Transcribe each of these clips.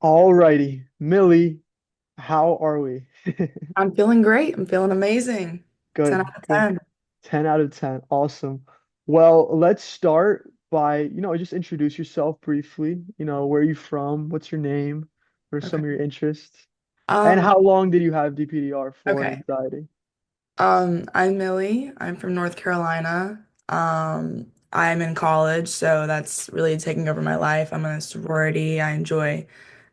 Alrighty, Millie, how are we? I'm feeling great. I'm feeling amazing. 10 Good, out of good. 10. 10 out of 10. Awesome. Well, let's start by, just introduce yourself briefly. Where are you from? What's your name? What are some of Okay. your interests? And Um, how long did you have DPDR for and okay. anxiety? I'm Millie. I'm from North Carolina. I'm in college, so that's really taking over my life. I'm in a sorority. I enjoy,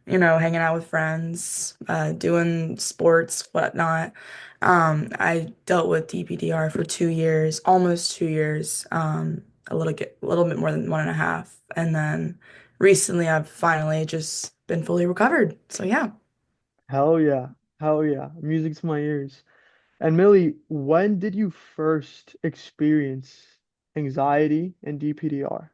hanging out with friends, doing sports, whatnot. I dealt with DPDR for 2 years, almost 2 years, a little bit more than one and a half. And then recently I've finally just been fully recovered. So yeah. Hell yeah. Hell yeah. Music to my ears. And Millie, when did you first experience anxiety and DPDR?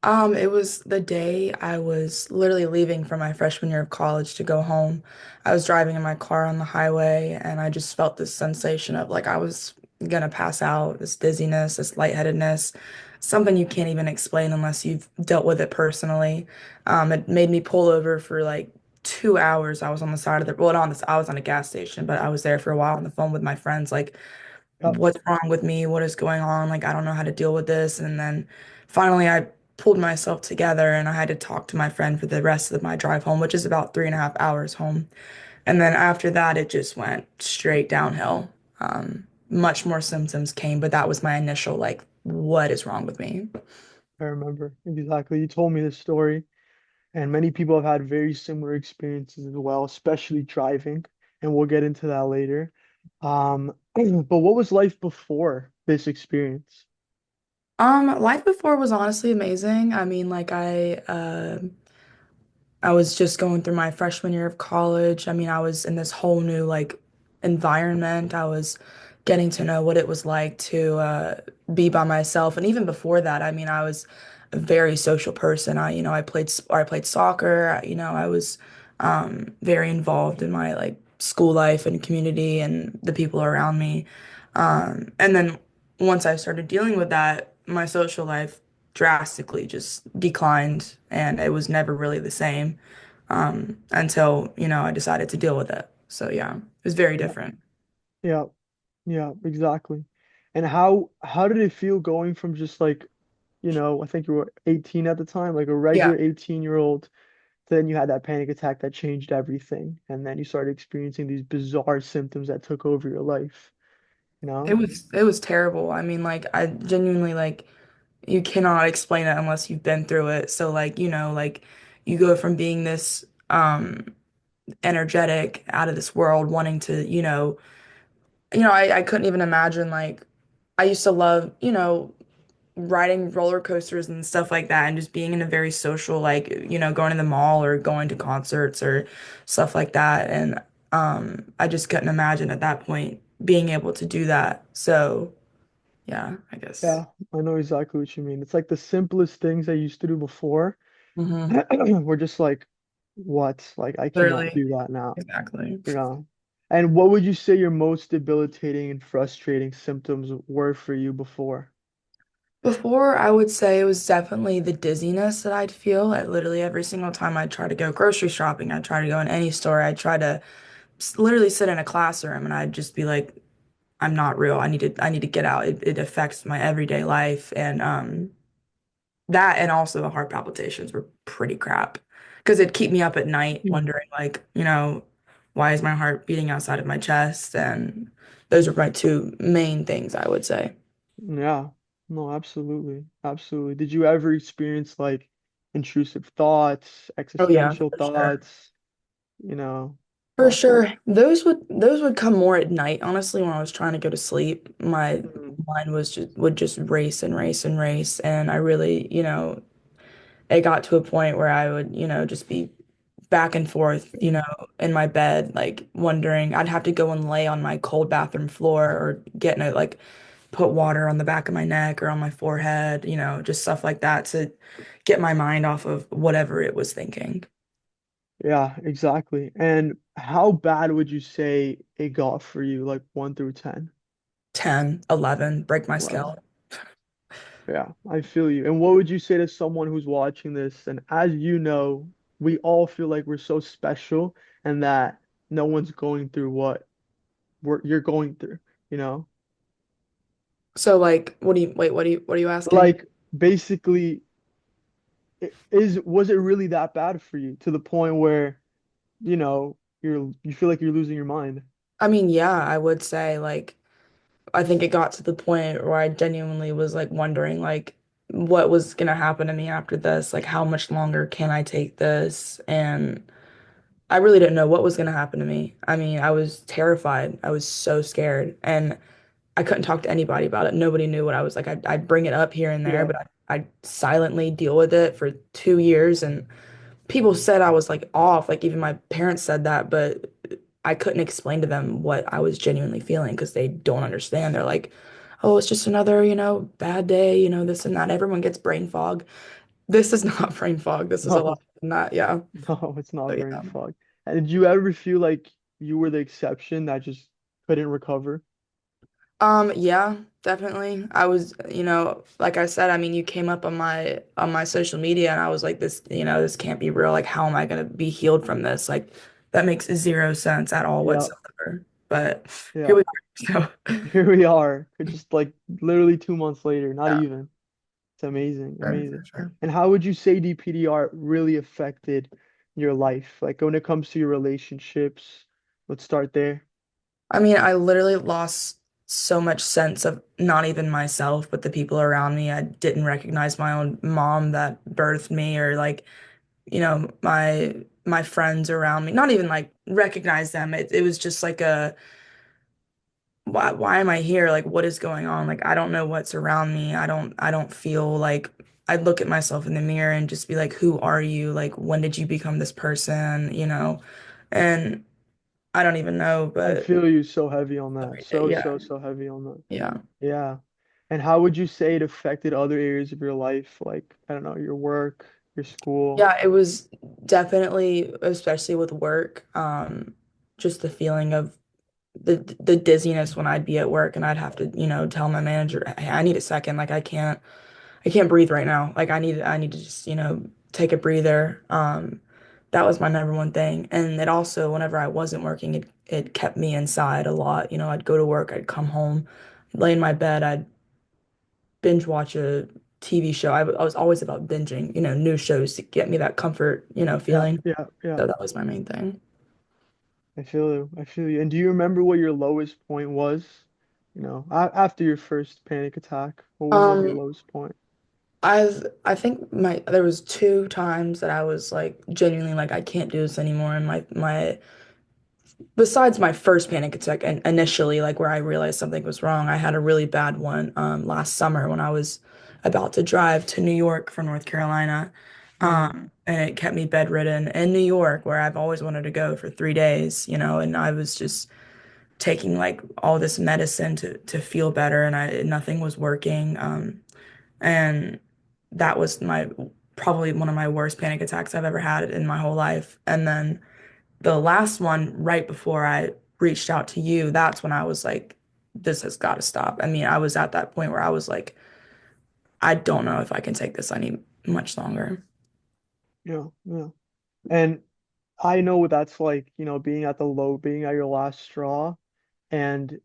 It was the day I was literally leaving for my freshman year of college to go home. I was driving in my car on the highway and I just felt this sensation of like I was gonna pass out, this dizziness, this lightheadedness, something you can't even explain unless you've dealt with it personally. It made me pull over for like 2 hours. I was on the side of the, well, not on this, I was on a gas station, but I was there for a while on the phone with my friends, like Yep. what's wrong with me? What is going on? Like, I don't know how to deal with this. And then finally, I pulled myself together and I had to talk to my friend for the rest of my drive home, which is about 3.5 hours home. And then after that, it just went straight downhill. Much more symptoms came, but that was my initial, like, what is wrong with me? I remember exactly. You told me this story. And many people have had very similar experiences as well, especially driving, and we'll get into that later. But what was life before this experience? Life before was honestly amazing. I mean, like I was just going through my freshman year of college. I mean, I was in this whole new like environment. I was getting to know what it was like to be by myself. And even before that, I mean, I was a very social person. I played soccer. I was very involved in my like school life and community and the people around me. And then once I started dealing with that, my social life drastically just declined and it was never really the same until, I decided to deal with it. So yeah, it was very Yeah, different. yeah, yeah, exactly. And how did it feel going from just like, I think you were 18 at the time, like a Yeah, regular 18-year-old, then you had that panic attack that changed everything, and then you started experiencing these bizarre symptoms that took over your life, you know? it was terrible. I mean, like I genuinely like you cannot explain it unless you've been through it. So like, like you go from being this energetic out of this world wanting to, I couldn't even imagine like I used to love, riding roller coasters and stuff like that and just being in a very social like going to the mall or going to concerts or stuff like that and I just couldn't imagine at that point being able to do that, so yeah, I guess. Yeah, I know exactly what you mean. It's like the simplest things I used to do before. Hmm. We're just like, what? Like, I cannot Literally. do that now, Exactly. you know? And what would you say your most debilitating and frustrating symptoms were for you before? Before, I would say it was definitely the dizziness that I'd feel at literally every single time I'd try to go grocery shopping. I'd try to go in any store. I'd try to literally sit in a classroom and I'd just be like, I'm not real. I need to get out. It affects my everyday life. And that and also the heart palpitations were pretty crap. Because it'd keep me up at night Hmm. wondering like, why is my heart beating outside of my chest? And those are my two main things I would say. Yeah, no, absolutely. Absolutely. Did you ever experience like intrusive thoughts, Oh yeah, existential for sure. thoughts? You know, For awesome. sure. Those would come more at night. Honestly, when I was trying to go to sleep, my Mhm. mind would just race and race and race. And I really, it got to a point where I would, just be back and forth, in my bed, like wondering, I'd have to go and lay on my cold bathroom floor or get in it, like put water on the back of my neck or on my forehead, just stuff like that to get my mind off of whatever it was thinking. Yeah, exactly. And how bad would you say it got for you, like 1 through 10? 10, 11, break my 11. skull. Yeah, I feel you. And what would you say to someone who's watching this? And as you know, we all feel like we're so special and that no one's going through what you're going through, you know? So like, what are you asking? Like basically was it really that bad for you to the point where, you feel like you're losing your mind? I mean, yeah, I would say like I think it got to the point where I genuinely was like wondering like what was gonna happen to me after this, like how much longer can I take this? And I really didn't know what was gonna happen to me. I mean, I was terrified. I was so scared, and I couldn't talk to anybody about it. Nobody knew what I was like. I'd bring it up here and there, Yeah. but I'd silently deal with it for 2 years, and people said I was like off. Like even my parents said that, but I couldn't explain to them what I was genuinely feeling because they don't understand. They're like, oh, it's just another, bad day, this and that. Everyone gets brain fog. This is not brain fog. This is a lot No, than that. Yeah. no, it's not So, brain yeah. fog. And did you ever feel like you were the exception that just couldn't recover? Yeah, definitely. I was, like I said, I mean, you came up on my social media and I was like this, this can't be real. Like how am I going to be healed from this? Like that makes zero sense at all Yeah, whatsoever. But here yeah. we are. So, Here we are, just like literally 2 months later, not yeah, even. It's amazing, for amazing. sure. And how would you say DPDR really affected your life? Like when it comes to your relationships, let's start there. I mean, I literally lost so much sense of not even myself, but the people around me. I didn't recognize my own mom that birthed me or like, my friends around me. Not even like recognize them. It was just like a why am I here? Like what is going on? Like I don't know what's around me. I don't feel like I look at myself in the mirror and just be like, who are you? Like when did you become this person? And I don't even know, I but feel you so heavy on that. every day, So, yeah. so, so heavy on that. Yeah. Yeah. And how would you say it affected other areas of your life? Like, I don't know, your work, your school. Yeah, it was definitely, especially with work, just the feeling of the dizziness when I'd be at work and I'd have to, tell my manager, hey, I need a second. Like I can't breathe right now. Like I need to just, take a breather. That was my number one thing. And it also, whenever I wasn't working, it kept me inside a lot. I'd go to work, I'd come home, lay in my bed, I'd binge watch a TV show. I was always about binging, new shows to get me that comfort, Yeah, feeling. yeah, yeah. So that was my main thing. I feel you. I feel you. And do you remember what your lowest point was? After your first panic attack, what was like your Um, lowest point? I think there was 2 times that I was like genuinely like I can't do this anymore. And my besides my first panic attack and initially like where I realized something was wrong, I had a really bad one last summer when I was about to drive to New York from North Carolina. Mm, And it kept me bedridden in New York where I've always wanted to go for 3 days, and I was just taking like all this medicine to feel better and I nothing was working. And that was my probably one of my worst panic attacks I've ever had in my whole life. And then the last one, right before I reached out to you, that's when I was like, this has got to stop. I mean, I was at that point where I was like, I don't know if I can take this any much longer. yeah, yeah. And I know what that's like, being at the low, being at your last straw, and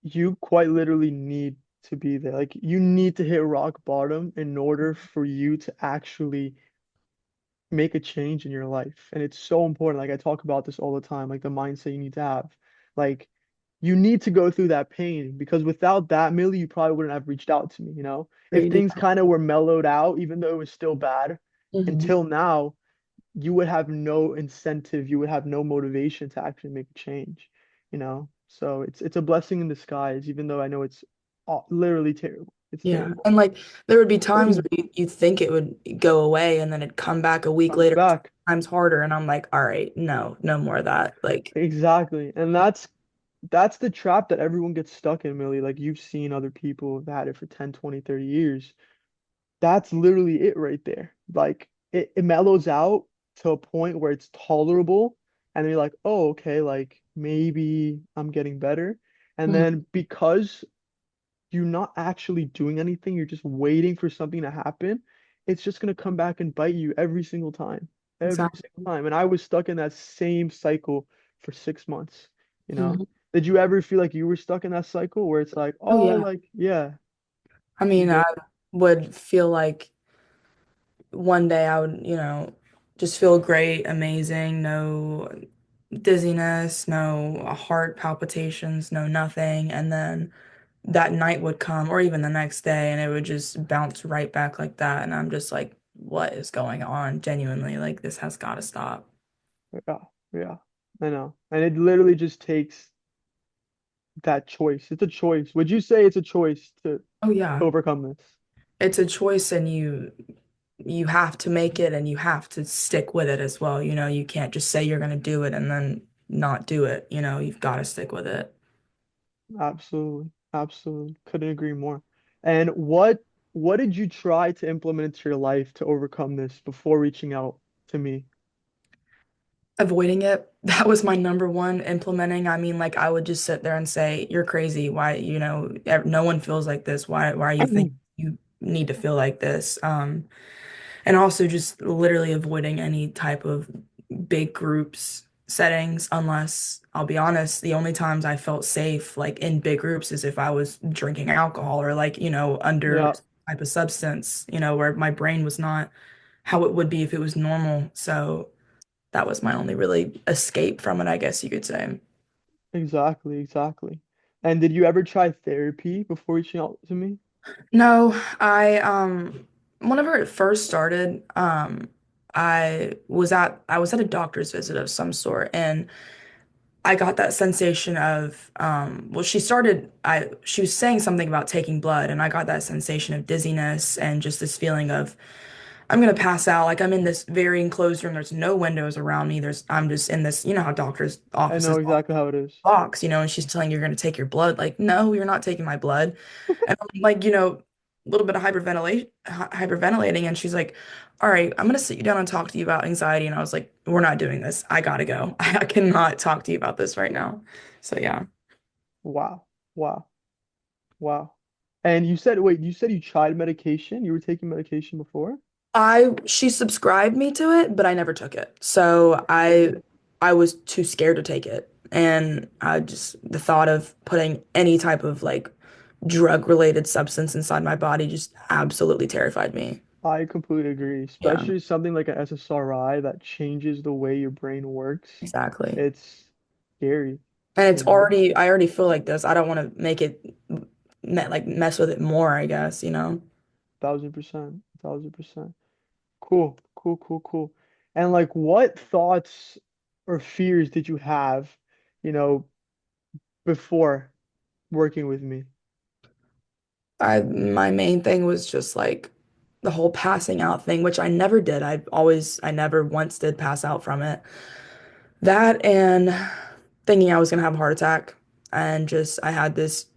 you quite literally need to be there. Like you need to hit rock bottom in order for you to actually make a change in your life. And it's so important. Like I talk about this all the time, like the mindset you need to have. Like you need to go through that pain because without that, Millie, you probably wouldn't have reached out to me, you know? If Great deal. things kind of were mellowed out, even though it was still bad, Hmm. until now, you would have no incentive, you would have no motivation to actually make a change, you know? So it's a blessing in disguise, even though I know it's literally terrible. It's Yeah. terrible. And like there would be times where you think it would go away and then it'd come back a week Comes later, back. times harder. And I'm like, all right, no, no more of that. Like, Exactly. And that's the trap that everyone gets stuck in, Millie. Like you've seen other people who've had it for 10, 20, 30 years. That's literally it right there. Like it mellows out to a point where it's tolerable. And then you're like, oh, okay, like maybe I'm getting better. And mhm. then because you're not actually doing anything, you're just waiting for something to happen, it's just gonna come back and bite you every single time. every single Exactly. time. And I was stuck in that same cycle for 6 months, you know? Mhm. Did you ever feel like you were stuck in that cycle where it's like, Oh oh, yeah. like, yeah, I you mean, I did? would feel like one day I would, just feel great, amazing, no dizziness, no heart palpitations, no nothing. And then that night would come, or even the next day, and it would just bounce right back like that. And I'm just like, what is going on? Genuinely, like, this has got to stop. Yeah, yeah, I know. And it literally just takes that choice. It's a choice. Would you say it's a choice to Oh, yeah. overcome this? It's a choice, and you have to make it and you have to stick with it as well. You can't just say you're going to do it and then not do it. You've got to stick with it. Absolutely. Absolutely. Couldn't agree more. And what did you try to implement into your life to overcome this before reaching out to me? Avoiding it, that was my number one implementing. I mean, like I would just sit there and say, "You're crazy. Why, no one feels like this. Why are you think you need to feel like this?" And also just literally avoiding any type of big groups settings unless I'll be honest, the only times I felt safe like in big groups is if I was drinking alcohol or like, under Yeah, some type of substance, where my brain was not how it would be if it was normal. So that was my only really escape from it, I guess you could say. exactly, exactly. And did you ever try therapy before reaching out to me? No, whenever it first started, I was at a doctor's visit of some sort and I got that sensation of well she was saying something about taking blood and I got that sensation of dizziness and just this feeling of I'm gonna pass out. Like I'm in this very enclosed room. There's no windows around me. I'm just in this, how doctors' I know offices exactly how it is. box, and she's telling you're going to take your blood. Like, no, you're not taking my blood. And I'm like, a little bit of hyperventilating. And she's like, all right, I'm going to sit you down and talk to you about anxiety. And I was like, we're not doing this. I gotta go. I cannot talk to you about this right now. So yeah. Wow. Wow. Wow. And you said, wait, you said you tried medication? You were taking medication before? She subscribed me to it, but I never took it. So I was too scared to take it. And the thought of putting any type of like drug related substance inside my body just absolutely terrified me. I completely agree, Yeah, especially something like an SSRI that changes the way your brain works. exactly. It's scary, And you know? I already feel like this. I don't want to make it like mess with it more, I guess. 1000%, 1000%. Cool, cool, cool, cool. And like, what thoughts or fears did you have, you know, before working with me? My main thing was just like the whole passing out thing, which I never did. I never once did pass out from it. That and thinking I was gonna have a heart attack and just I had this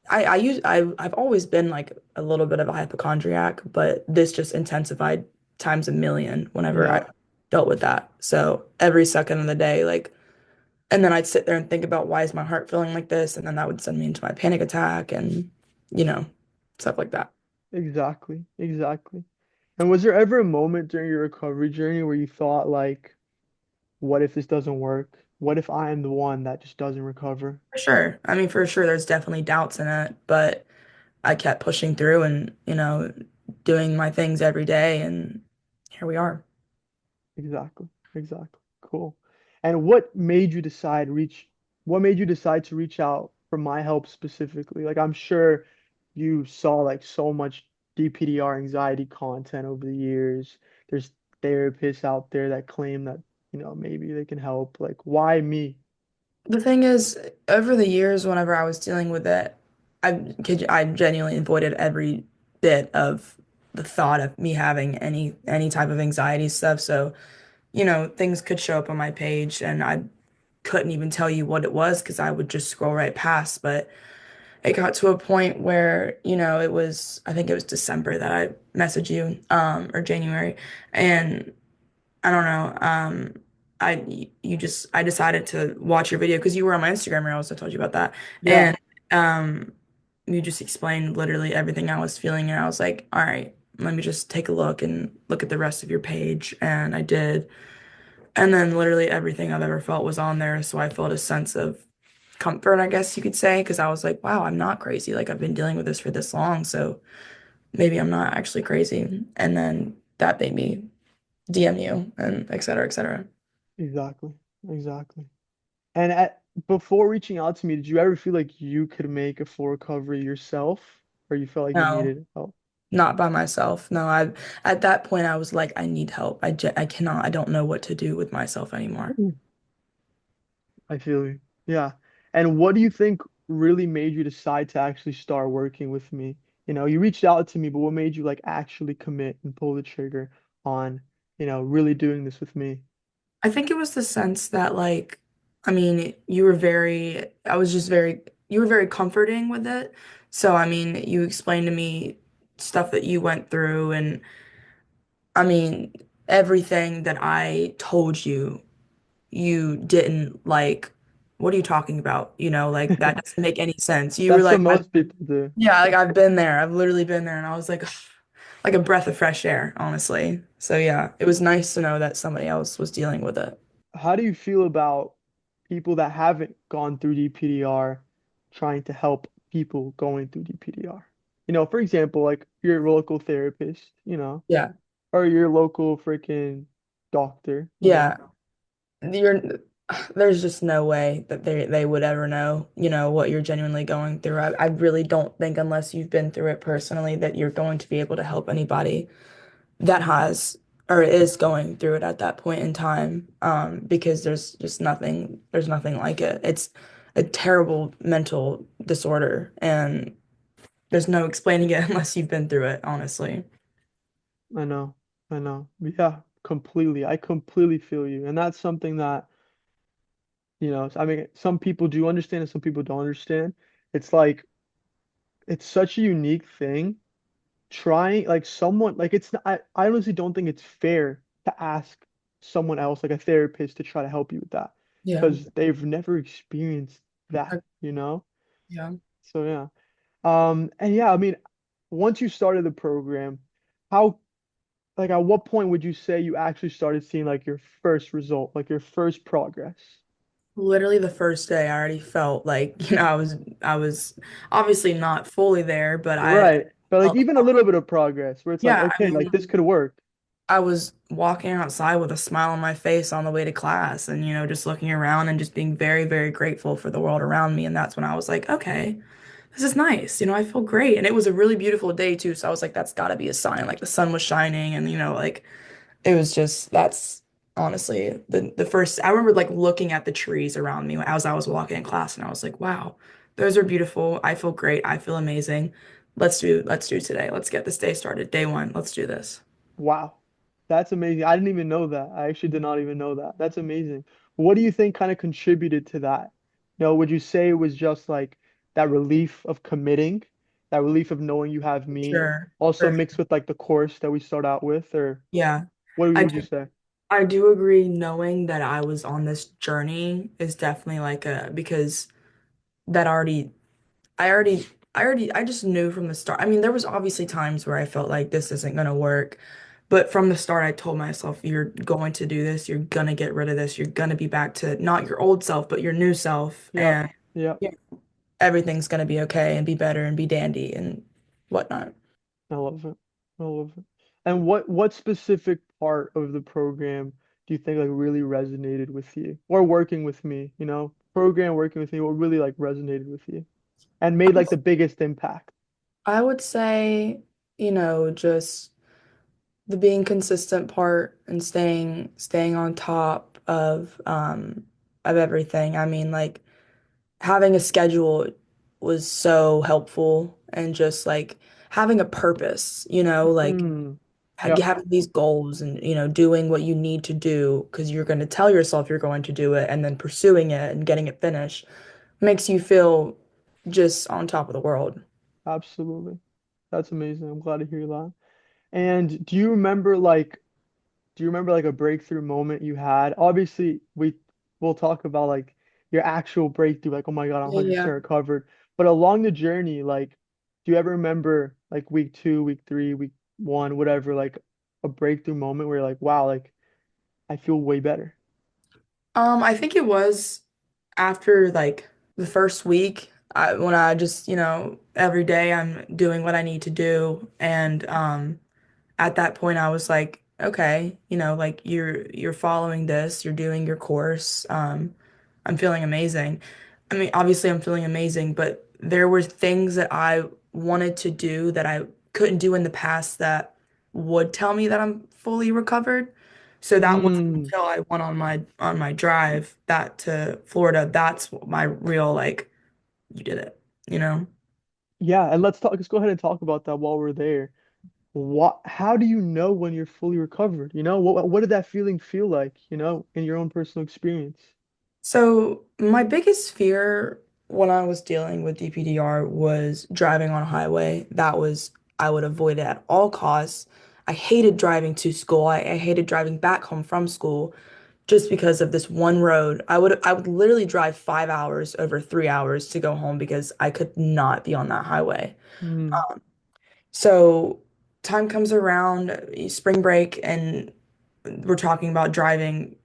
I've always been like a little bit of a hypochondriac, but this just intensified times a million whenever I Yeah, dealt with that. So every second of the day, like, and then I'd sit there and think about why is my heart feeling like this, and then that would send me into my panic attack and you know, stuff like that. exactly, exactly. And was there ever a moment during your recovery journey where you thought like, what if this doesn't work? What if I am the one that just doesn't recover? For sure. I mean, for sure, there's definitely doubts in it, but I kept pushing through and, doing my things every day, and here we are. Exactly. Exactly. Cool. And what made you decide to reach out for my help specifically? Like I'm sure you saw like so much DPDR anxiety content over the years. There's therapists out there that claim that, maybe they can help. Like why me? The thing is, over the years, whenever I was dealing with it, I genuinely avoided every bit of the thought of me having any type of anxiety stuff. So, things could show up on my page and I couldn't even tell you what it was because I would just scroll right past. But it got to a point where, I think it was December that I messaged you, or January, and I don't know. I decided to watch your video because you were on my Instagram Reels. I told you about that, Yeah, and um, you just explained literally everything I was feeling, and I was like, all right, let me just take a look and look at the rest of your page. And I did. And then literally everything I've ever felt was on there. So I felt a sense of comfort, I guess you could say, because I was like, wow, I'm not crazy. Like I've been dealing with this for this long. So maybe I'm not actually crazy. And then that made me DM you and et cetera, et cetera. Exactly. Exactly. And before reaching out to me, did you ever feel like you could make a full recovery yourself, or you felt like you No, needed help? not by myself. No, I at that point I was like, I need help. I cannot, I don't know what to do with myself anymore. Mm. I feel you. Yeah. And what do you think really made you decide to actually start working with me? You reached out to me, but what made you like actually commit and pull the trigger on, really doing this with me? I think it was the sense that like, I mean, you were very, I was just very, you were very comforting with it. So, I mean, you explained to me stuff that you went through, and I mean, everything that I told you, you didn't like, what are you talking about? Like that doesn't make any sense. You were That's what like, most people do. yeah, like I've been there. I've literally been there. And I was like, like a breath of fresh air, honestly. So yeah, it was nice to know that somebody else was dealing with it. How do you feel about people that haven't gone through DPDR trying to help people going through DPDR? For example, like your local therapist, Yeah. or your local freaking doctor. Yeah. You're there's just no way that they would ever know, what you're genuinely going through. I really don't think unless you've been through it personally that you're going to be able to help anybody that has or is going through it at that point in time. Because there's nothing like it. It's a terrible mental disorder, and there's no explaining it unless you've been through it, honestly. I know, I know. Yeah, completely. I completely feel you. And that's something that, I mean, some people do understand and some people don't understand. It's like, it's such a unique thing. Trying, like, someone, like, I honestly don't think it's fair to ask someone else, like a therapist, to try to help you with that Yeah. because they've never experienced that, I- you know? Yeah. So, yeah. And yeah, I mean, once you started the program, how like at what point would you say you actually started seeing like your first result, like your first progress? Literally the first day I already felt like, I was obviously not fully there, but I Right. But like felt, even a little bit of progress where it's like, yeah, I okay, like this mean, could work. I was walking outside with a smile on my face on the way to class and, just looking around and just being very, very grateful for the world around me. And that's when I was like, okay, this is nice. I feel great. And it was a really beautiful day too. So I was like, that's gotta be a sign. Like the sun was shining and, like it was just that's honestly the first I remember like looking at the trees around me as I was walking in class and I was like, wow, those are beautiful. I feel great. I feel amazing. Let's do today. Let's get this day started. Day one. Let's do this. Wow. That's amazing. I didn't even know that. I actually did not even know that. That's amazing. What do you think kind of contributed to that? Would you say it was just like that relief of committing, that relief of knowing you have me, Sure. also For mixed with like the course that we start out with, or Yeah. what I would you do say? I do agree knowing that I was on this journey is definitely like a because that already I already, I just knew from the start. I mean, there was obviously times where I felt like this isn't gonna work, but from the start, I told myself, you're going to do this. You're gonna get rid of this. You're gonna be back to not your old self, but your new self, Yep. and Yep. yeah, everything's gonna be okay and be better and be dandy and whatnot. I love it. I love it. And what specific part of the program do you think like really resonated with you? Or working with me, program working with me, what really like resonated with you and made like the biggest impact? I would say, just the being consistent part and staying on top of everything. I mean, like having a schedule was so helpful and just like having a purpose, like Mm. Yep, having these goals and, doing what you need to do because you're going to tell yourself you're going to do it and then pursuing it and getting it finished makes you feel just on top of the world. absolutely. That's amazing. I'm glad to hear that. And do you remember like a breakthrough moment you had? Obviously, we'll talk about like your actual breakthrough, like, oh my God, I'm Yeah. 100% recovered. But along the journey, like, do you ever remember like week 2, week 3, week one, whatever, like a breakthrough moment where you're like, wow, like I feel way better? I think it was after like the first week, when I just, every day I'm doing what I need to do, and at that point I was like, okay, like you're following this, you're doing your course. I'm feeling amazing. I mean, obviously I'm feeling amazing, but there were things that I wanted to do that I couldn't do in the past that would tell me that I'm fully recovered. So that wasn't Mm, until I went on my drive that to Florida, that's my real like, you did it, you know? yeah, and let's go ahead and talk about that while we're there. How do you know when you're fully recovered? What did that feeling feel like, in your own personal experience? So my biggest fear when I was dealing with DPDR was driving on a highway. I would avoid it at all costs. I hated driving to school. I hated driving back home from school just because of this one road. I would literally drive 5 hours over 3 hours to go home because I could not be on that highway. Mm, So time comes around, spring break, and we're talking about driving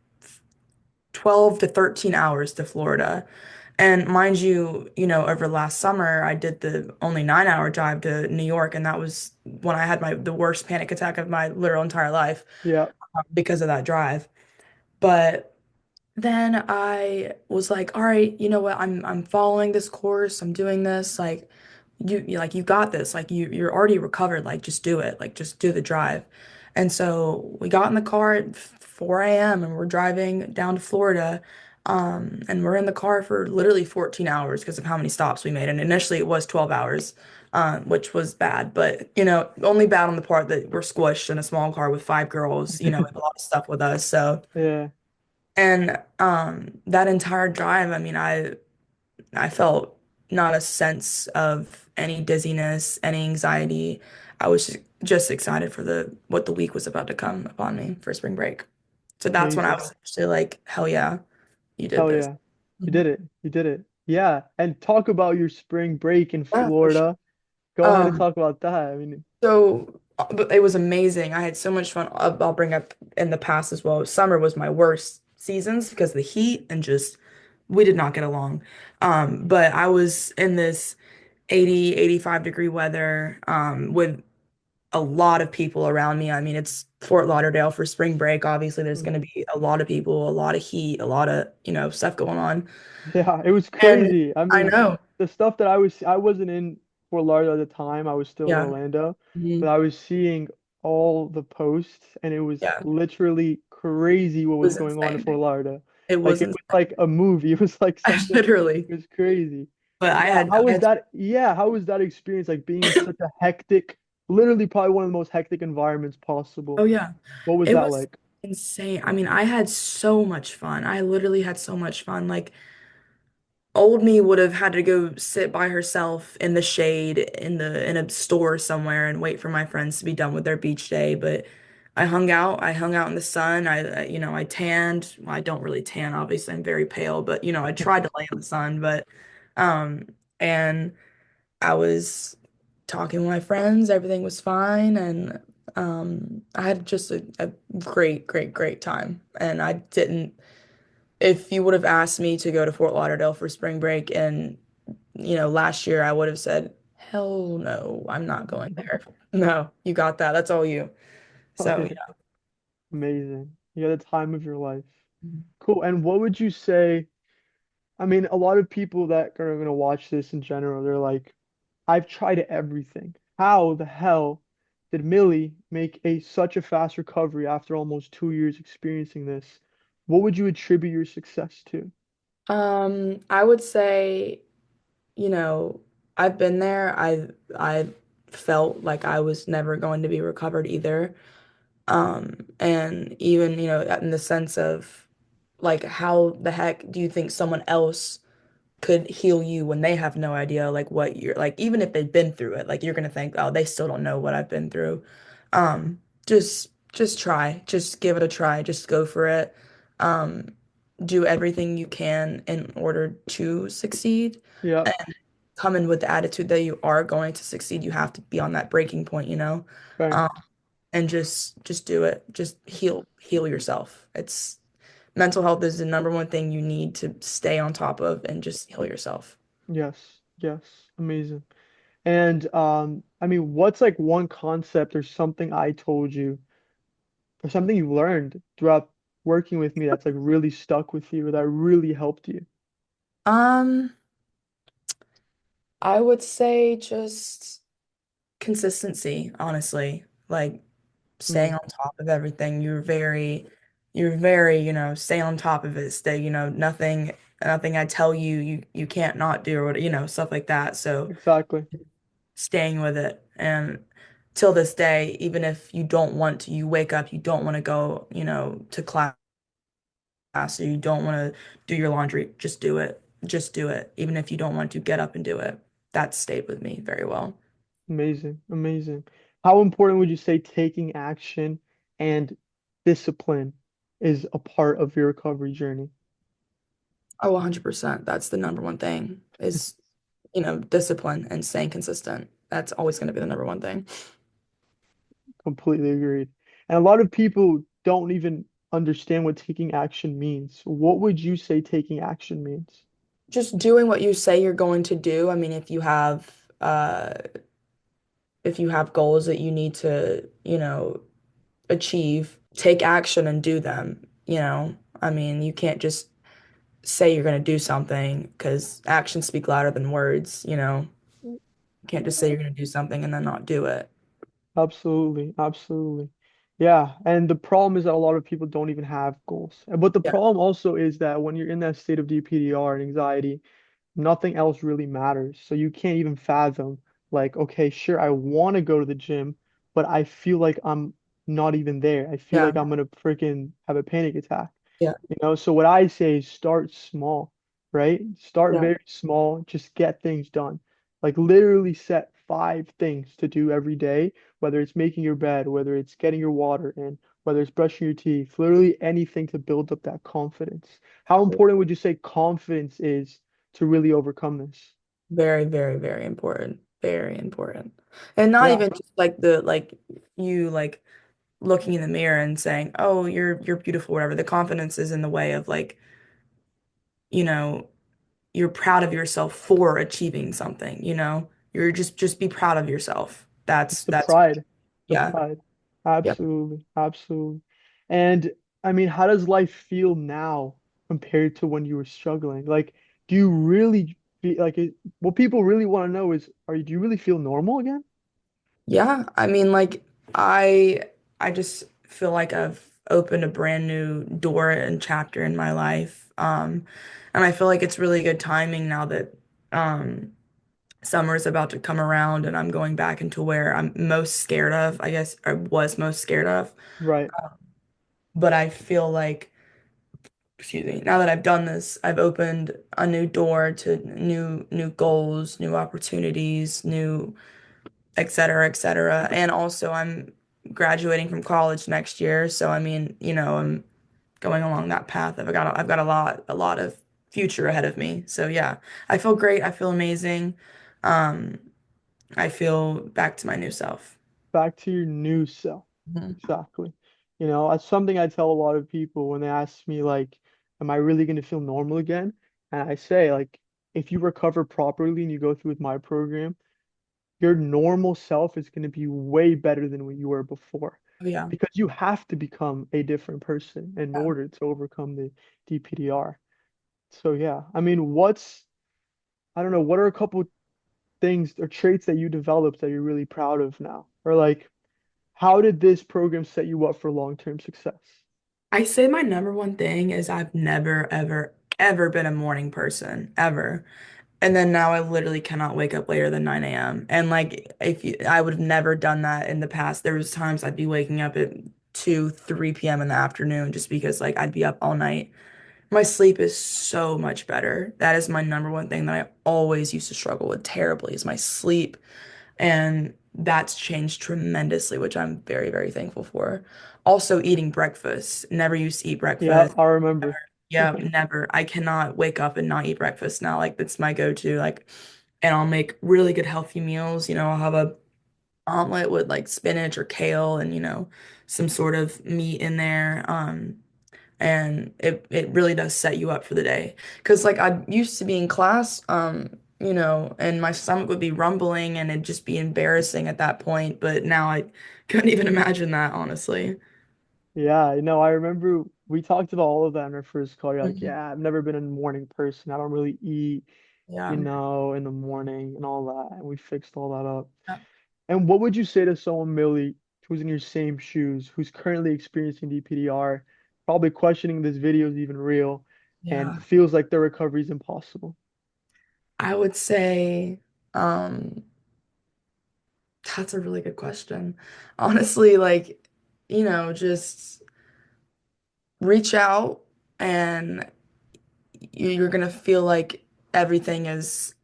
12 to 13 hours to Florida. And mind you, over last summer, I did the only 9 hour drive to New York, and that was when I had the worst panic attack of my literal entire life yeah. because of that drive. But then I was like, all right, you know what? I'm following this course. I'm doing this. Like you got this. Like you're already recovered. Like just do it. Like just do the drive. And so we got in the car at 4 a.m. and we're driving down to Florida. And we're in the car for literally 14 hours because of how many stops we made. And initially it was 12 hours, which was bad. But, only bad on the part that we're squished in a small car with five girls, and a lot of stuff with us. So Yeah, and that entire drive, I mean, I felt not a sense of any dizziness, any anxiety. I was just excited for the what the week was about to come upon me for spring break. So that's when I amazing. was actually like, hell yeah, you did Hell this. yeah. You Mhm. did it. You did it. Yeah. And talk about your spring break in Yeah, for sure. Florida. Go ahead and Um, talk about that. I mean, but it was amazing. I had so much fun. I'll bring up in the past as well. Summer was my worst seasons because of the heat and just we did not get along. But I was in this 80, 85-degree weather, with a lot of people around me. I mean, it's Fort Lauderdale for spring break. Obviously, there's going to mhm. be a lot of people, a lot of heat, a lot of, stuff going on. Yeah, it was And crazy. I I mean, know. the stuff that I wasn't in Fort Lauderdale at the time. I was still in Yeah. Orlando, but Mhm. I was seeing all the posts, and it was Yeah. It literally crazy what was was going on in insane. Fort Lauderdale. It Like was it was insane. like a movie. It was like I something. literally, It was crazy. but Yeah, I had, how was that experience like being in such a hectic, literally probably one of the most hectic environments oh possible? yeah, What was it that was like? insane. I mean, I had so much fun. I literally had so much fun. Like, old me would have had to go sit by herself in the shade in a store somewhere and wait for my friends to be done with their beach day. But I hung out in the sun. I tanned. Well, I don't really tan, obviously. I'm very pale, but I tried to lay in the sun, but um, and I was talking with my friends. Everything was fine, and I had just a great, great, great time. And I didn't. If you would have asked me to go to Fort Lauderdale for spring break and, last year, I would have said, hell no, I'm not going there. No, you got that. That's all you. Oh So, yeah, amazing. You had the time of your life. yeah. Cool. And what would you say? I mean, a lot of people that are gonna watch this in general, they're like, I've tried everything. How the hell did Millie make such a fast recovery after almost 2 years experiencing this? What would you attribute your success to? I would say, you know, I've been there. I felt like I was never going to be recovered either. And even, in the sense of like, how the heck do you think someone else could heal you when they have no idea like what you're like, even if they've been through it, like you're gonna think, oh, they still don't know what I've been through. Just try, just give it a try, just go for it. Do everything you can in order to succeed Yeah. come in with the attitude that you are going to succeed, you have to be on that breaking point, you know? Fair. Um, and just do it. Just heal yourself. It's mental health is the number one thing you need to stay on top of and just heal yourself. Yes. Yes. Amazing. And I mean, what's like one concept or something I told you or something you learned throughout working with me that's like really stuck with you or that really helped you? Um, I would say just consistency, honestly. Like staying Mm, on top of everything. You're very, stay on top of it. Stay, nothing I tell you, you can't not do or what, stuff like that. So exactly. staying with it. And till this day, even if you don't want to, you wake up, you don't want to go, to class or you don't want to do your laundry, just do it. Just do it. Even if you don't want to get up and do it. That stayed with me very well. Amazing. Amazing. How important would you say taking action and discipline is a part of your recovery journey? Oh, 100%. That's the number one thing is, discipline and staying consistent. That's always going to be the number one thing. Completely agreed. And a lot of people don't even understand what taking action means. What would you say taking action means? Just doing what you say you're going to do. I mean, if you have goals that you need to, achieve, take action and do them, I mean, you can't just say you're going to do something because actions speak louder than words. You can't just say you're going to do something and then not do it. Absolutely, absolutely. Yeah, and the problem is that a lot of people don't even have goals. But the Yeah. problem also is that when you're in that state of DPDR and anxiety, nothing else really matters. So you can't even fathom, like, okay, sure, I want to go to the gym, but I feel like I'm not even there. I feel Yeah. like I'm gonna freaking have a panic attack. Yeah. So what I say is start small, right? Start Yeah. very small, just get things done. Like literally set 5 things to do every day, whether it's making your bed, whether it's getting your water in, whether it's brushing your teeth, literally anything to build up that confidence. How important would you say confidence is to really overcome this? Very, very, very important. Very important. And not Yeah, even just like you like looking in the mirror and saying, "Oh, you're beautiful," whatever. The confidence is in the way of like, you know, you're proud of yourself for achieving something, you know? You're just be proud of yourself. it's That's the yeah. pride. Yep. Absolutely, absolutely. And I mean, how does life feel now compared to when you were struggling? Like, do you really feel like what people really want to know is, do you really feel normal again? Yeah, I mean like I just feel like I've opened a brand new door and chapter in my life. And I feel like it's really good timing now that um summer is about to come around and I'm going back into where I'm most scared of, I guess I was most scared of. Right. But I feel like, excuse me, now that I've done this, I've opened a new door to new goals, new opportunities, new et cetera, et cetera. And also I'm graduating from college next year. So I mean, I'm going along that path. I've got a lot of future ahead of me. So yeah, I feel great. I feel amazing. Um, I feel back to my new self. Back to your new self. Mhm. Exactly. That's something I tell a lot of people when they ask me, like, am I really going to feel normal again? And I say, like, if you recover properly and you go through with my program, your normal self is going to be way better than what you were before Oh, yeah. because you have to become a different person in Yeah. order to overcome the DPDR. So, yeah, I mean, I don't know, what are a couple things or traits that you developed that you're really proud of now? Or like, how did this program set you up for long-term success? I say my number one thing is I've never, ever, ever been a morning person, ever. And then now I literally cannot wake up later than 9 a.m. And like I would have never done that in the past. There was times I'd be waking up at 2, 3 p.m. in the afternoon just because like I'd be up all night. My sleep is so much better. That is my number one thing that I always used to struggle with terribly is my sleep. And that's changed tremendously, which I'm very, very thankful for. Also, eating breakfast. Never used to eat Yeah, breakfast. I remember. Yeah, never. I cannot wake up and not eat breakfast now. Like, that's my go-to. Like, and I'll make really good healthy meals. I'll have a omelet with like spinach or kale and, some sort of meat in there. And it really does set you up for the day. Because like I used to be in class, and my stomach would be rumbling and it'd just be embarrassing at that point. But now I couldn't even imagine that, honestly. Yeah, I remember we talked about all of that in our first call. You're like, Mhm. yeah, I've never been a morning person. I don't really eat, Yeah. in the morning and all that. And we fixed all that up. Yeah. And what would you say to someone, Millie, who's in your same shoes, who's currently experiencing DPDR, probably questioning this video is even real, and Yeah. feels like their recovery is impossible? I would say, um, that's a really good question. Honestly, like, just reach out and you're gonna feel like everything is,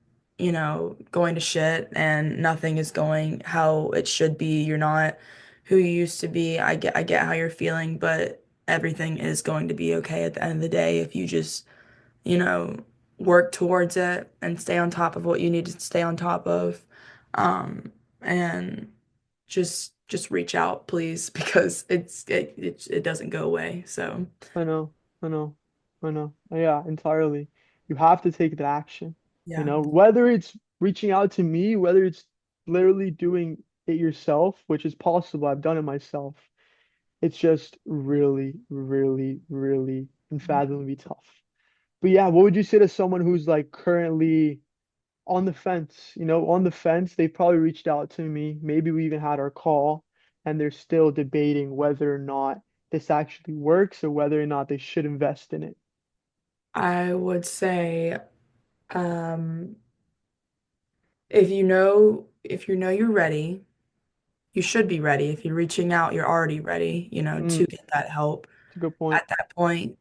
going to shit and nothing is going how it should be. You're not who you used to be. I get how you're feeling, but everything is going to be okay at the end of the day if you just, you know, work towards it and stay on top of what you need to stay on top of. And just reach out, please, because it doesn't go away. So I know, I know, I know. Yeah, entirely. You have to take the action, yeah. whether it's reaching out to me, whether it's literally doing it yourself, which is possible. I've done it myself. It's just really, really, really unfathomably tough. But yeah, what would you say to someone who's like currently on the fence? On the fence, they probably reached out to me. Maybe we even had our call, and they're still debating whether or not this actually works or whether or not they should invest in it. I would say, um, if you know you're ready, you should be ready. If you're reaching out, you're already ready, to Mm, get that help. it's a good point. At that point,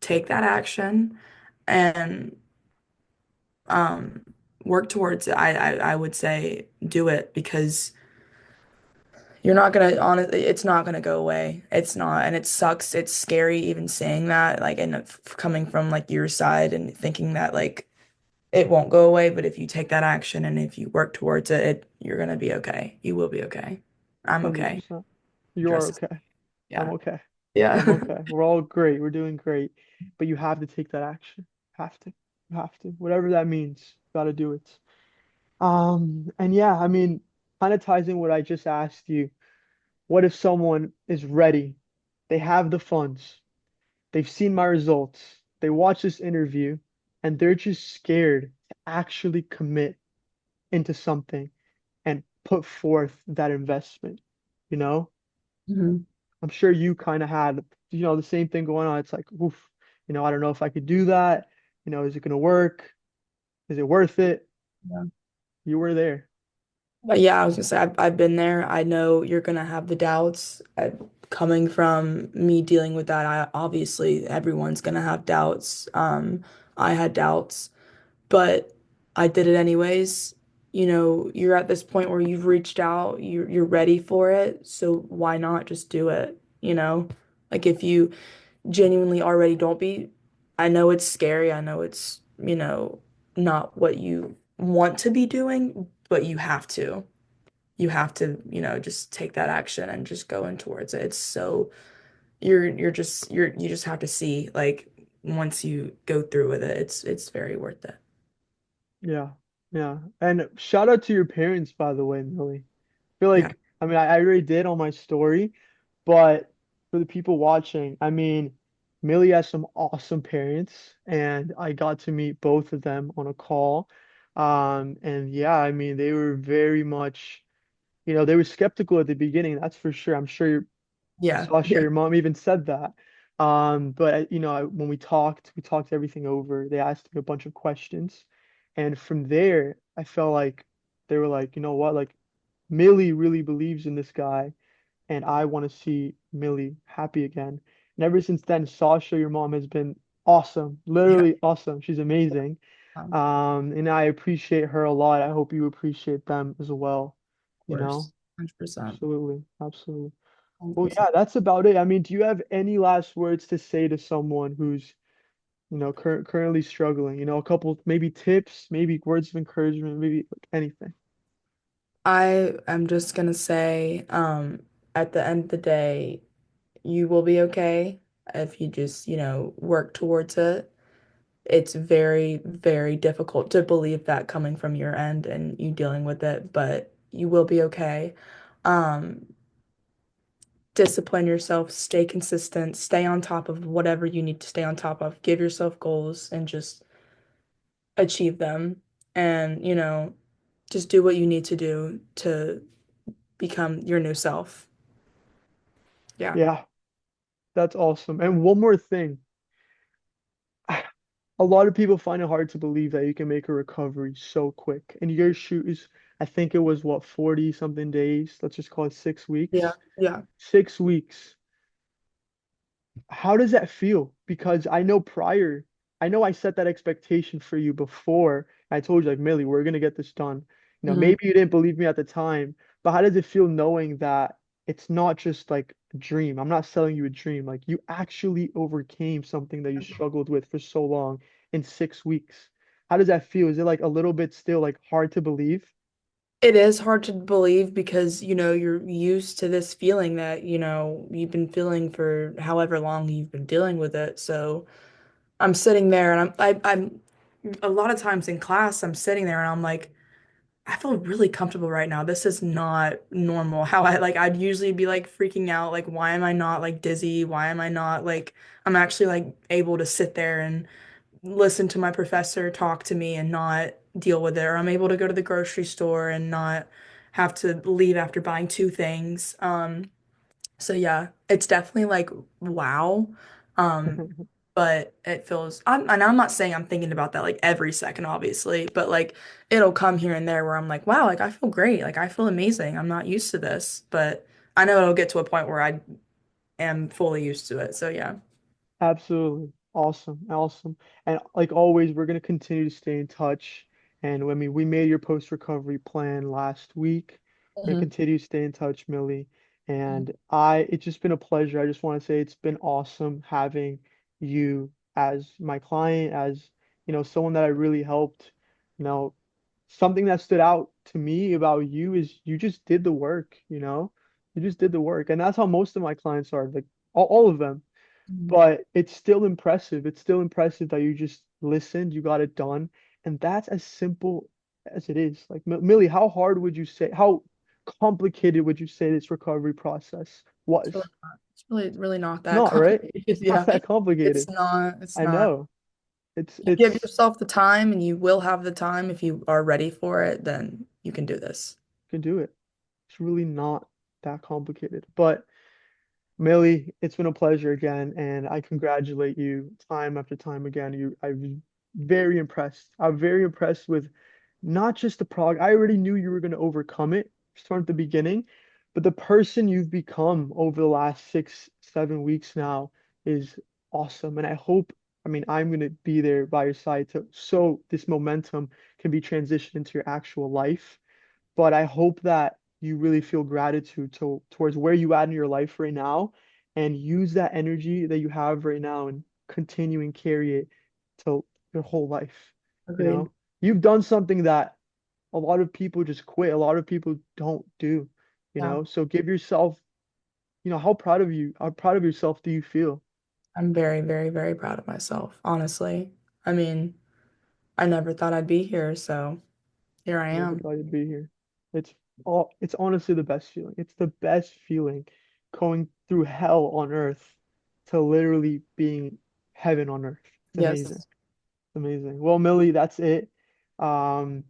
take that action and um work towards it. I would say do it because you're not gonna honestly, it's not gonna go away. It's not, and it sucks. It's scary even saying that, like, and coming from like your side and thinking that like it won't go away, but if you take that action and if you work towards it, you're gonna be okay. You will be okay. I'm okay. 100%. You are Dress is okay. I'm yeah. okay. I'm Yeah. okay. We're all great. We're doing great. But you have to take that action. Have to. You have to. Whatever that means, you gotta do it. And yeah, I mean, kind of ties in what I just asked you. What if someone is ready? They have the funds. They've seen my results. They watch this interview and they're just scared to actually commit into something and put forth that investment, you know? Mhm. I'm sure you kind of had, the same thing going on. It's like, oof, I don't know if I could do that. Is it going to work? Is it worth it? Yeah. You were there. But yeah, I was gonna say I've been there. I know you're gonna have the doubts. Coming from me dealing with that, I obviously everyone's gonna have doubts. I had doubts, but I did it anyways. You're at this point where you've reached out, you're ready for it, so why not just do it, Like if you genuinely already don't be, I know it's scary, I know it's, not what you want to be doing, but you have to. You have to, just take that action and just go in towards it. It's so you just have to see like once you go through with it, it's very worth it. Yeah. Yeah. And shout out to your parents, by the way, Millie. Feel Yeah. like, I mean, I already did on my story, but for the people watching, I mean, Millie has some awesome parents, and I got to meet both of them on a call. And yeah, I mean, they were very much, they were skeptical at the beginning, that's for sure. I'm sure Yeah. Sasha, Yeah. your mom even said that. But when we talked everything over. They asked me a bunch of questions, and from there, I felt like they were like, you know what, like Millie really believes in this guy, and I want to see Millie happy again. And ever since then, Sasha, your mom, has been awesome, Yeah. literally awesome. She's amazing. Of And I appreciate her a lot. I hope you appreciate them as well, you know? course. 100%. Absolutely, absolutely. Well, 100%. yeah, that's about it. I mean, do you have any last words to say to someone who's currently struggling, a couple maybe tips, maybe words of encouragement, maybe like anything. I am just gonna say, at the end of the day, you will be okay if you just, work towards it. It's very, very difficult to believe that coming from your end and you dealing with it, but you will be okay. Um, Discipline yourself, stay consistent, stay on top of whatever you need to stay on top of. Give yourself goals and just achieve them. And, just do what you need to do to become your new self. Yeah. Yeah, that's awesome. And one more thing. A lot of people find it hard to believe that you can make a recovery so quick. And your shoes, I think it was what, 40 something days. Let's just call it six Yeah. weeks. Yeah. 6 weeks. How does that feel? Because I know I set that expectation for you before. I told you, like, Millie, we're gonna get this done. Mhm. Maybe you didn't believe me at the time, but how does it feel knowing that it's not just like a dream? I'm not selling you a dream. Like, you actually overcame something that you struggled with for so long in 6 weeks. How does that feel? Is it like a little bit still like hard to believe? It is hard to believe because, you're used to this feeling that, you've been feeling for however long you've been dealing with it. So I'm sitting there and I'm a lot of times in class, I'm sitting there and I'm like, I feel really comfortable right now. This is not normal. How I'd usually be like freaking out, like, why am I not like dizzy? Why am I not like, I'm actually like able to sit there and listen to my professor talk to me and not deal with it, or I'm able to go to the grocery store and not have to leave after buying two things. So yeah, it's definitely like wow. Um, but it feels and I'm not saying I'm thinking about that like every second, obviously, but like it'll come here and there where I'm like, wow, like I feel great, like I feel amazing. I'm not used to this, but I know it'll get to a point where I am fully used to it. So yeah. Absolutely. Awesome. Awesome. And like always, we're going to continue to stay in touch. And I mean, we made your post-recovery plan last week. We're going to Mhm. continue to stay in touch, Millie. Mhm. And it's just been a pleasure. I just want to say it's been awesome having you as my client, as, someone that I really helped. You know, Something that stood out to me about you is you just did the work. You just did the work. And that's how most of my clients are, like all of them, Mhm. but it's still impressive. It's still impressive that you just listened, you got it done, and that's as simple as it is. Like Millie, how hard would you say, how complicated would you say this recovery process was? It's really, really not It's that not, right? complicated. Not Yeah. that complicated. It's I not. know. It's You give it's yourself the time and you will have the time if you are ready for it, then you can do this. you can do it. It's really not that complicated. But Millie, it's been a pleasure again, and I congratulate you time after time again. I was very impressed. I'm very impressed with not just the prog. I already knew you were going to overcome it from the beginning, but the person you've become over the last 6, 7 weeks now is awesome. And I mean, I'm going to be there by your side so this momentum can be transitioned into your actual life. But I hope that you really feel gratitude towards where you at in your life right now and use that energy that you have right now and continue and carry it to your whole life. You Agreed. know, you've done something that a lot of people just quit. A lot of people don't do. Yeah. So give yourself, how proud of yourself do you feel? I'm very, very, very proud of myself, honestly. I mean, I never thought I'd be here, so here I I never am. thought you'd be here. It's it's honestly the best feeling. It's the best feeling going through hell on earth to literally being heaven on earth. It's amazing. Yes. It's amazing. Well, Millie, that's it. Um,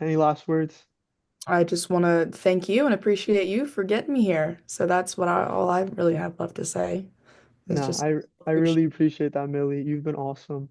any last words? I just want to thank you and appreciate you for getting me here. So that's all I really have left to say. It's No, just I appreciate. really appreciate that, Millie. You've been awesome.